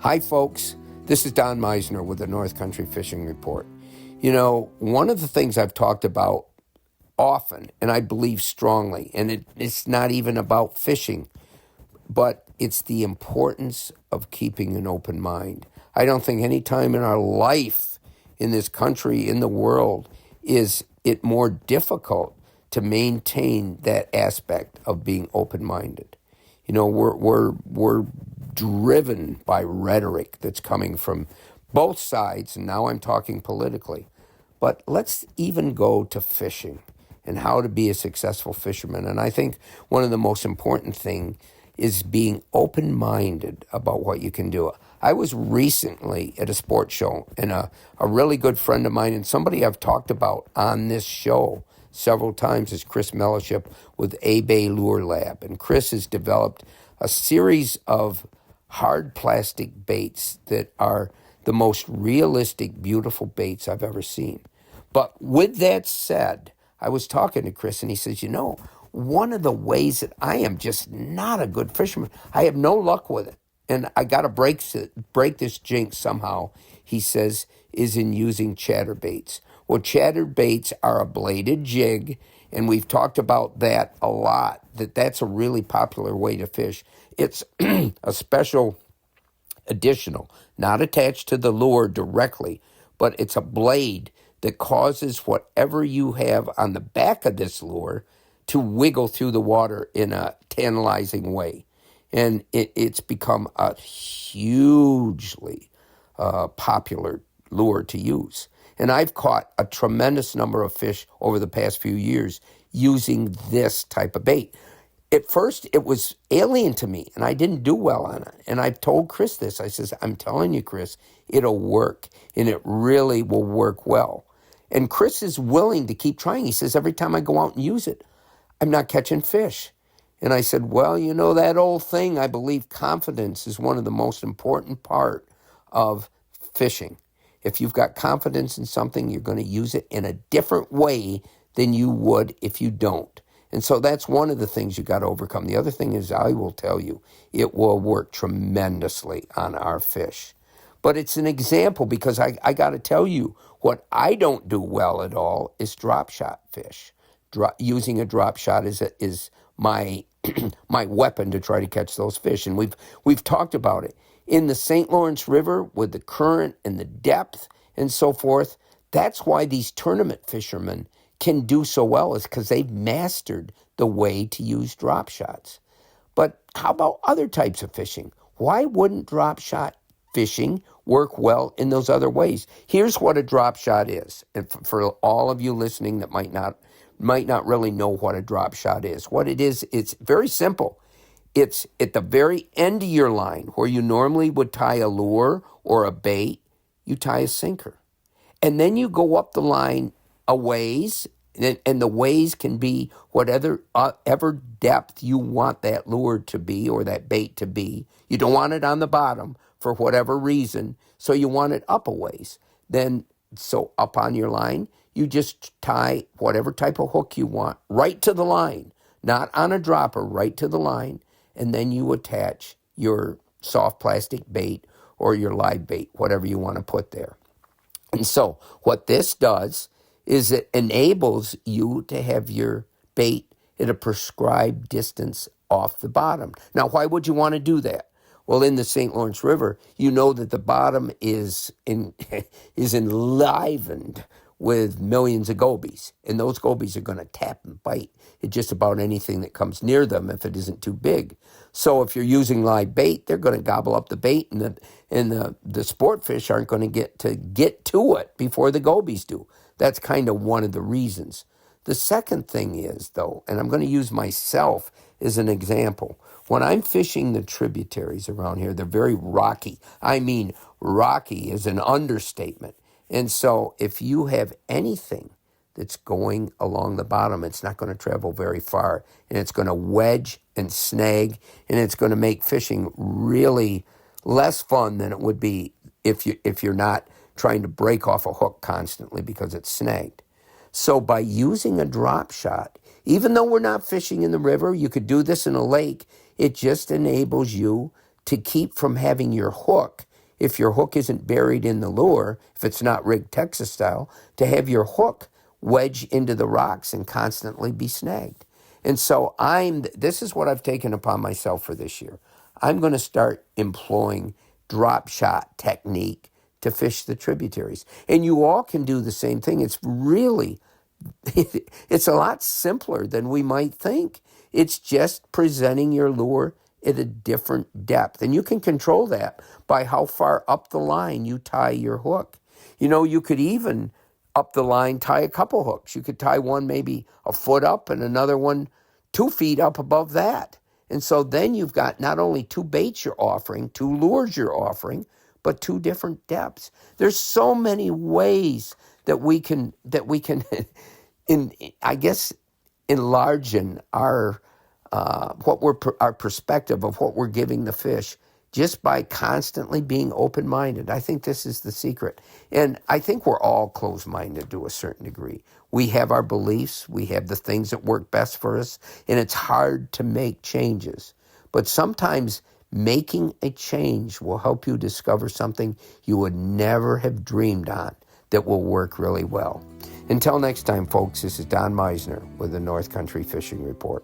Hi, folks. This is Don Meisner with the North Country Fishing Report. You know, one of the things I've talked about often, and I believe strongly, and it's not even about fishing, but it's the importance of keeping an open mind. I don't think any time in our life, in this country, in the world, is it more difficult to maintain that aspect of being open-minded. You know, we're driven by rhetoric that's coming from both sides, and now I'm talking politically. But let's even go to fishing and how to be a successful fisherman. And I think one of the most important things is being open-minded about what you can do. I was recently at a sports show, and a really good friend of mine, and somebody I've talked about on this show several times, is Chris Melliship with A-Bay Lure Lab. And Chris has developed a series of hard plastic baits that are the most realistic, beautiful baits I've ever seen. But with that said, I was talking to Chris, and he says, you know, one of the ways that I am just not a good fisherman, I have no luck with it, and I got to break this jinx somehow, he says, is in using chatterbaits. Well, chatterbaits are a bladed jig, and we've talked about that a lot, that's a really popular way to fish. It's a special additional, not attached to the lure directly, but it's a blade that causes whatever you have on the back of this lure to wiggle through the water in a tantalizing way. And it's become a hugely popular lure to use. And I've caught a tremendous number of fish over the past few years using this type of bait. At first, it was alien to me, and I didn't do well on it. And I've told Chris this. I says, I'm telling you, Chris, it'll work, and it really will work well. And Chris is willing to keep trying. He says, every time I go out and use it, I'm not catching fish. And I said, well, you know, that old thing, I believe confidence is one of the most important part of fishing. If you've got confidence in something, you're going to use it in a different way than you would if you don't. And so that's one of the things you got to overcome. The other thing is, I will tell you, it will work tremendously on our fish. But it's an example because I got to tell you, what I don't do well at all is drop shot fish. Using a drop shot is my my weapon to try to catch those fish. And we've talked about it. In the St. Lawrence River, with the current and the depth and so forth, that's why these tournament fishermen can do so well, is because they've mastered the way to use drop shots. But how about other types of fishing? Why wouldn't drop shot fishing work well in those other ways? Here's what a drop shot is. And for all of you listening that might not really know what a drop shot is, what it is, it's very simple. It's at the very end of your line where you normally would tie a lure or a bait, you tie a sinker. And then you go up the line a ways, and the ways can be whatever ever depth you want that lure to be or that bait to be. You don't want it on the bottom for whatever reason, so you want it up a ways. Then, so up on your line, you just tie whatever type of hook you want right to the line, not on a dropper, right to the line, and then you attach your soft plastic bait or your live bait, whatever you want to put there. And so what this does is it enables you to have your bait at a prescribed distance off the bottom. Now, why would you want to do that? Well, in the St. Lawrence River, you know that the bottom is enlivened with millions of gobies, and those gobies are going to tap and bite at just about anything that comes near them if it isn't too big. So if you're using live bait, they're going to gobble up the bait, and the sport fish aren't going to get to it before the gobies do. That's kind of one of the reasons. The second thing is, though, and I'm going to use myself as an example. When I'm fishing the tributaries around here, they're very rocky. I mean, rocky is an understatement. And so if you have anything that's going along the bottom, it's not going to travel very far, and it's going to wedge and snag, and it's going to make fishing really less fun than it would be if you're not trying to break off a hook constantly because it's snagged. So by using a drop shot, even though we're not fishing in the river, you could do this in a lake, it just enables you to keep from having your hook if your hook isn't buried in the lure, if it's not rigged Texas style, to have your hook wedge into the rocks and constantly be snagged. And so this is what I've taken upon myself for this year. I'm going to start employing drop shot technique to fish the tributaries. And you all can do the same thing. It's really, it's a lot simpler than we might think. It's just presenting your lure at a different depth. And you can control that by how far up the line you tie your hook. You know, you could even up the line tie a couple hooks. You could tie one maybe a foot up and another one 2 feet up above that. And so then you've got not only 2 baits you're offering, 2 lures you're offering, but 2 different depths. There's so many ways that we can I guess enlarging our our perspective of what we're giving the fish just by constantly being open-minded. I think this is the secret. And I think we're all closed-minded to a certain degree. We have our beliefs, we have the things that work best for us, and it's hard to make changes. But sometimes making a change will help you discover something you would never have dreamed on that will work really well. Until next time, folks, this is Don Meisner with the North Country Fishing Report.